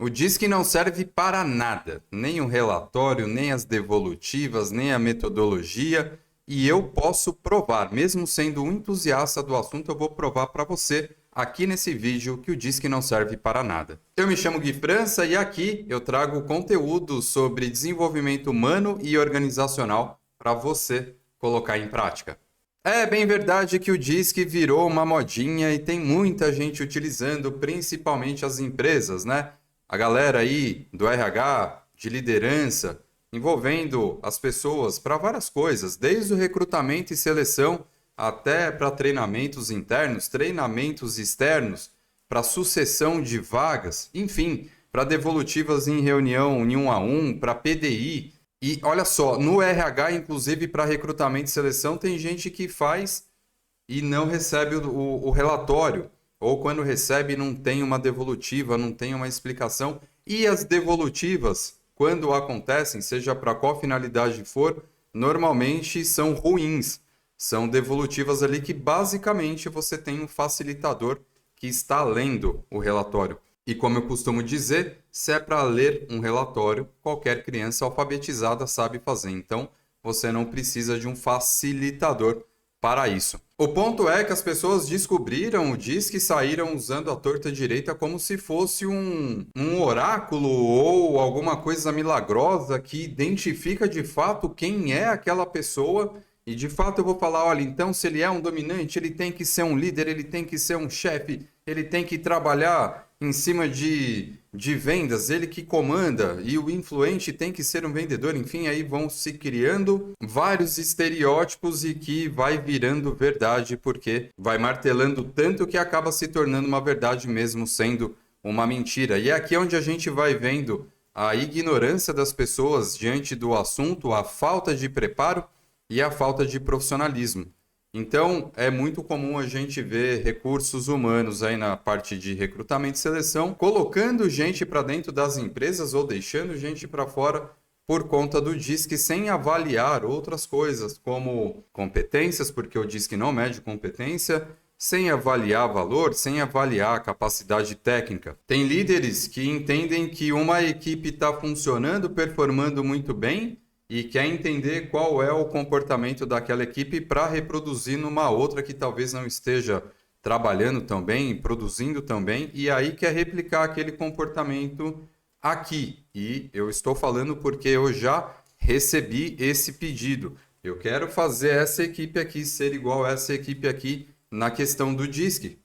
O DISC não serve para nada, nem o relatório, nem as devolutivas, nem a metodologia, e eu posso provar, mesmo sendo um entusiasta do assunto, eu vou provar para você aqui nesse vídeo que o DISC não serve para nada. Eu me chamo Gui França e aqui eu trago conteúdo sobre desenvolvimento humano e organizacional para você colocar em prática. É bem verdade que o DISC virou uma modinha e tem muita gente utilizando, principalmente as empresas, né? A galera aí do RH, de liderança, envolvendo as pessoas para várias coisas, desde o recrutamento e seleção até para treinamentos internos, treinamentos externos, para sucessão de vagas, enfim, para devolutivas em reunião em 1 a 1, para PDI. E olha só, no RH, inclusive para recrutamento e seleção, tem gente que faz e não recebe o relatório. Ou quando recebe, não tem uma devolutiva, não tem uma explicação. E as devolutivas, quando acontecem, seja para qual finalidade for, normalmente são ruins. São devolutivas ali que basicamente você tem um facilitador que está lendo o relatório. E como eu costumo dizer, se é para ler um relatório, qualquer criança alfabetizada sabe fazer. Então, você não precisa de um facilitador para isso. O ponto é que as pessoas descobriram o DISC e saíram usando a torta direita como se fosse um oráculo ou alguma coisa milagrosa que identifica de fato quem é aquela pessoa. E de fato eu vou falar, olha, então se ele é um dominante, ele tem que ser um líder, ele tem que ser um chefe, ele tem que trabalhar em cima de vendas, ele que comanda, e o influente tem que ser um vendedor, enfim, aí vão se criando vários estereótipos e que vai virando verdade, porque vai martelando tanto que acaba se tornando uma verdade mesmo sendo uma mentira. E é aqui onde a gente vai vendo a ignorância das pessoas diante do assunto, a falta de preparo e a falta de profissionalismo. Então, é muito comum a gente ver recursos humanos aí na parte de recrutamento e seleção, colocando gente para dentro das empresas ou deixando gente para fora por conta do DISC sem avaliar outras coisas, como competências, porque o DISC não mede competência, sem avaliar valor, sem avaliar capacidade técnica. Tem líderes que entendem que uma equipe está funcionando, performando muito bem, e quer entender qual é o comportamento daquela equipe para reproduzir numa outra que talvez não esteja trabalhando tão bem, produzindo tão bem, e aí quer replicar aquele comportamento aqui. E eu estou falando porque eu já recebi esse pedido. Eu quero fazer essa equipe aqui ser igual a essa equipe aqui na questão do DISC.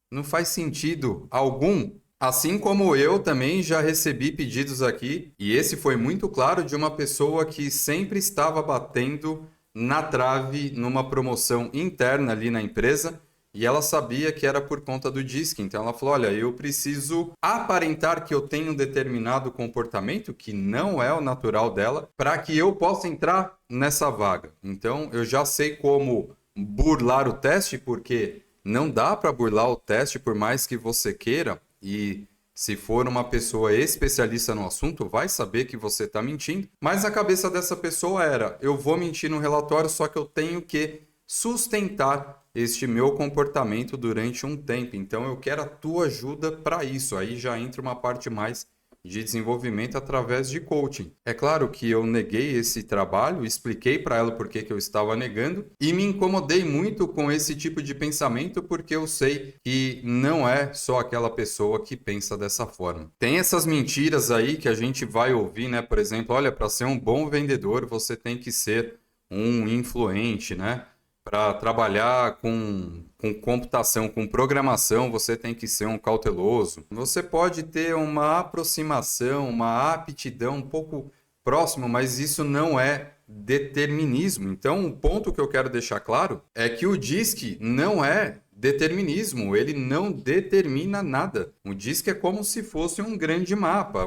Não faz sentido algum. Assim como eu também já recebi pedidos aqui, e esse foi muito claro de uma pessoa que sempre estava batendo na trave numa promoção interna ali na empresa, e ela sabia que era por conta do DISC. Então ela falou: olha, eu preciso aparentar que eu tenho um determinado comportamento, que não é o natural dela, para que eu possa entrar nessa vaga. Então eu já sei como burlar o teste, porque não dá para burlar o teste por mais que você queira. E se for uma pessoa especialista no assunto, vai saber que você está mentindo. Mas a cabeça dessa pessoa era: eu vou mentir no relatório, só que eu tenho que sustentar este meu comportamento durante um tempo. Então eu quero a tua ajuda para isso. Aí já entra uma parte mais de desenvolvimento através de coaching. É claro que eu neguei esse trabalho, expliquei para ela por que eu estava negando e me incomodei muito com esse tipo de pensamento porque eu sei que não é só aquela pessoa que pensa dessa forma. Tem essas mentiras aí que a gente vai ouvir, né? Por exemplo, olha, para ser um bom vendedor você tem que ser um influente, né? Para trabalhar com computação, com programação, você tem que ser um cauteloso. Você pode ter uma aproximação, uma aptidão um pouco próximo, mas isso não é determinismo. Então, o ponto que eu quero deixar claro é que o DISC não é determinismo, ele não determina nada. O DISC é como se fosse um grande mapa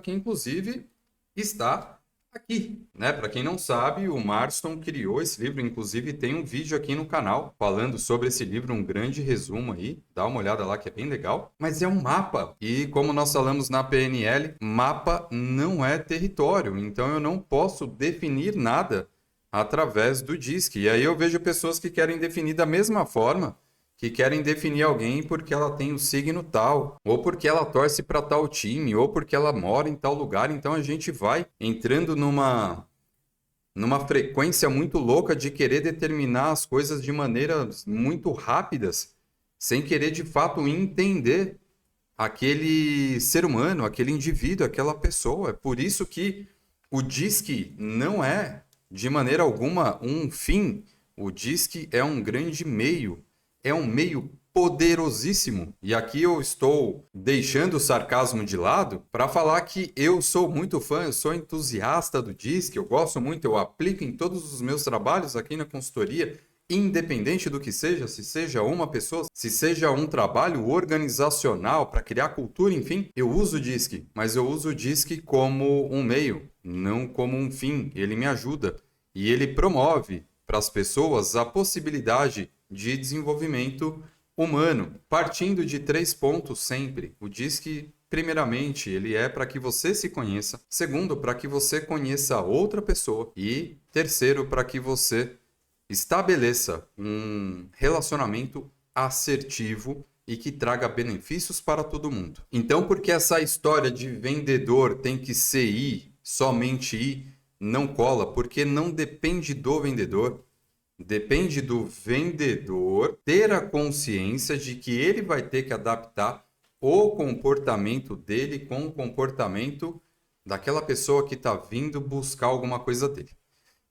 que inclusive está aqui, né? Para quem não sabe, o Marston criou esse livro, inclusive tem um vídeo aqui no canal falando sobre esse livro, um grande resumo aí, dá uma olhada lá que é bem legal, mas é um mapa. E como nós falamos na PNL, mapa não é território, então eu não posso definir nada através do DISC. E aí eu vejo pessoas que querem definir da mesma forma que querem definir alguém porque ela tem o signo tal, ou porque ela torce para tal time, ou porque ela mora em tal lugar. Então a gente vai entrando numa frequência muito louca de querer determinar as coisas de maneiras muito rápidas, sem querer de fato entender aquele ser humano, aquele indivíduo, aquela pessoa. É por isso que o DISC não é, de maneira alguma, um fim. O DISC é um grande meio, é um meio poderosíssimo. E aqui eu estou deixando o sarcasmo de lado para falar que eu sou muito fã, eu sou entusiasta do DISC, eu gosto muito, eu aplico em todos os meus trabalhos aqui na consultoria, independente do que seja, se seja uma pessoa, se seja um trabalho organizacional para criar cultura, enfim, eu uso o DISC, mas eu uso o DISC como um meio, não como um fim. Ele me ajuda e ele promove para as pessoas a possibilidade de desenvolvimento humano, partindo de 3 pontos sempre. O DISC, primeiramente, ele é para que você se conheça. Segundo, para que você conheça outra pessoa. E terceiro, para que você estabeleça um relacionamento assertivo e que traga benefícios para todo mundo. Então, porque essa história de vendedor tem que ser ir, somente ir, não cola, porque não depende do vendedor. Depende do vendedor ter a consciência de que ele vai ter que adaptar o comportamento dele com o comportamento daquela pessoa que está vindo buscar alguma coisa dele.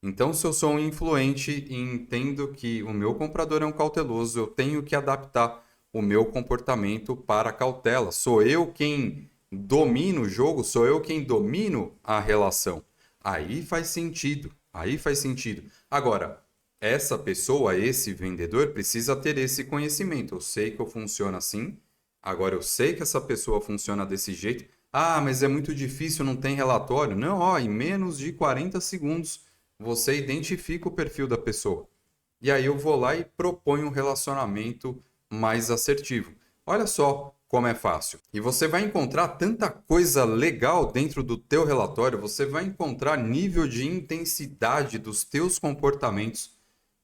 Então, se eu sou um influente e entendo que o meu comprador é um cauteloso, eu tenho que adaptar o meu comportamento para a cautela. Sou eu quem domino o jogo, sou eu quem domino a relação. Aí faz sentido, aí faz sentido. Agora, essa pessoa, esse vendedor, precisa ter esse conhecimento. Eu sei que eu funciono assim, agora eu sei que essa pessoa funciona desse jeito. Ah, mas é muito difícil, não tem relatório. Não, ó, em menos de 40 segundos você identifica o perfil da pessoa. E aí eu vou lá e proponho um relacionamento mais assertivo. Olha só como é fácil. E você vai encontrar tanta coisa legal dentro do teu relatório, você vai encontrar nível de intensidade dos teus comportamentos,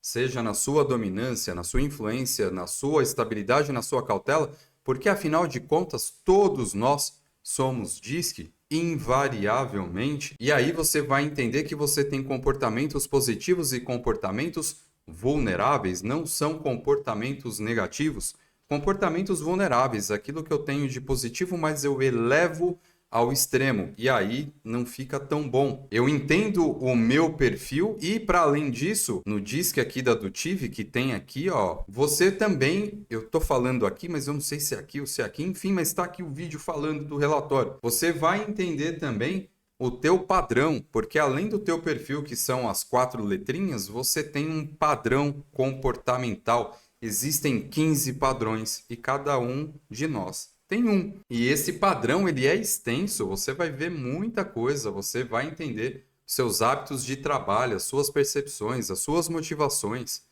seja na sua dominância, na sua influência, na sua estabilidade, na sua cautela, porque afinal de contas todos nós somos DISC invariavelmente. E aí você vai entender que você tem comportamentos positivos e comportamentos vulneráveis, não são comportamentos negativos. Comportamentos vulneráveis, aquilo que eu tenho de positivo, mas eu elevo ao extremo, e aí não fica tão bom. Eu entendo o meu perfil e, para além disso, no DISC aqui da Dutiv, que tem aqui, ó, você também, eu tô falando aqui, mas eu não sei se é aqui ou se é aqui, enfim, mas está aqui o vídeo falando do relatório. Você vai entender também o teu padrão, porque além do teu perfil, que são as 4 letrinhas, você tem um padrão comportamental. Existem 15 padrões e cada um de nós tem um. E esse padrão, ele é extenso, você vai ver muita coisa, você vai entender seus hábitos de trabalho, as suas percepções, as suas motivações,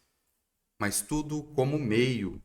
mas tudo como meio,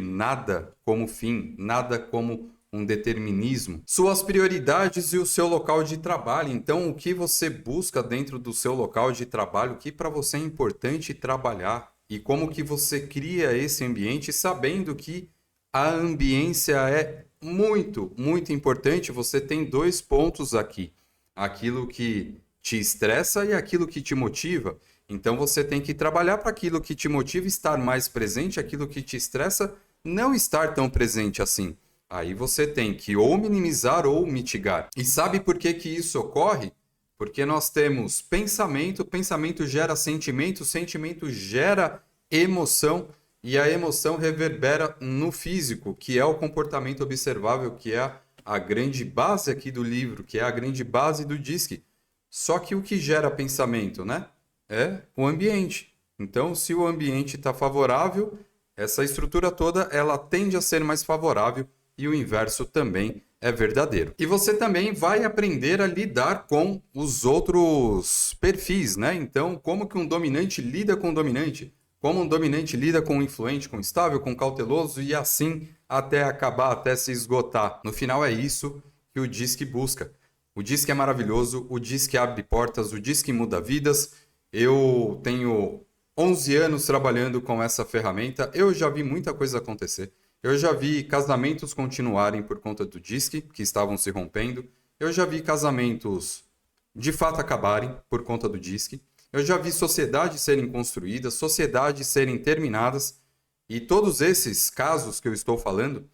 nada como fim, nada como um determinismo. Suas prioridades e o seu local de trabalho. Então, o que você busca dentro do seu local de trabalho, o que para você é importante trabalhar e como que você cria esse ambiente sabendo que a ambiência é muito, muito importante. Você tem 2 pontos aqui. Aquilo que te estressa e aquilo que te motiva. Então você tem que trabalhar para aquilo que te motiva estar mais presente, aquilo que te estressa não estar tão presente assim. Aí você tem que ou minimizar ou mitigar. E sabe por que que isso ocorre? Porque nós temos pensamento, pensamento gera sentimento, sentimento gera emoção. E a emoção reverbera no físico, que é o comportamento observável, que é a grande base aqui do livro, que é a grande base do DISC. Só que o que gera pensamento, né? É o ambiente. Então, se o ambiente está favorável, essa estrutura toda ela tende a ser mais favorável e o inverso também é verdadeiro. E você também vai aprender a lidar com os outros perfis, né? Então, como que um dominante lida com o dominante? Como um dominante lida com o influente, com o estável, com o cauteloso e assim até acabar, até se esgotar. No final é isso que o DISC busca. O DISC é maravilhoso, o DISC abre portas, o DISC muda vidas. Eu tenho 11 anos trabalhando com essa ferramenta, eu já vi muita coisa acontecer. Eu já vi casamentos continuarem por conta do DISC, que estavam se rompendo. Eu já vi casamentos de fato acabarem por conta do DISC. Eu já vi sociedades serem construídas, sociedades serem terminadas. E todos esses casos que eu estou falando,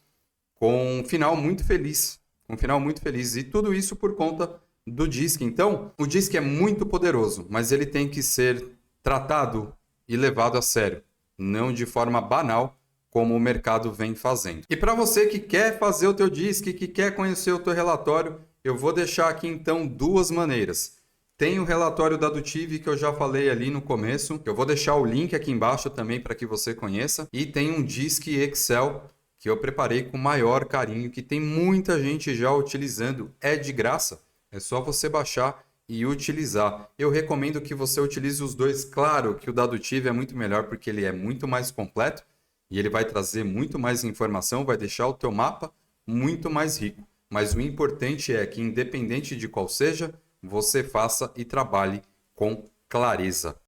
com um final muito feliz. Um final muito feliz. E tudo isso por conta do DISC. Então, o DISC é muito poderoso, mas ele tem que ser tratado e levado a sério, não de forma banal, como o mercado vem fazendo. E para você que quer fazer o teu DISC, que quer conhecer o teu relatório, eu vou deixar aqui então duas maneiras. Tem o relatório da Dutive que eu já falei ali no começo, eu vou deixar o link aqui embaixo também para que você conheça, e tem um DISC Excel que eu preparei com maior carinho, que tem muita gente já utilizando, é de graça, é só você baixar e utilizar. Eu recomendo que você utilize os dois. Claro que o da Dutive é muito melhor porque ele é muito mais completo e ele vai trazer muito mais informação, vai deixar o teu mapa muito mais rico. Mas o importante é que, independente de qual seja, você faça e trabalhe com clareza.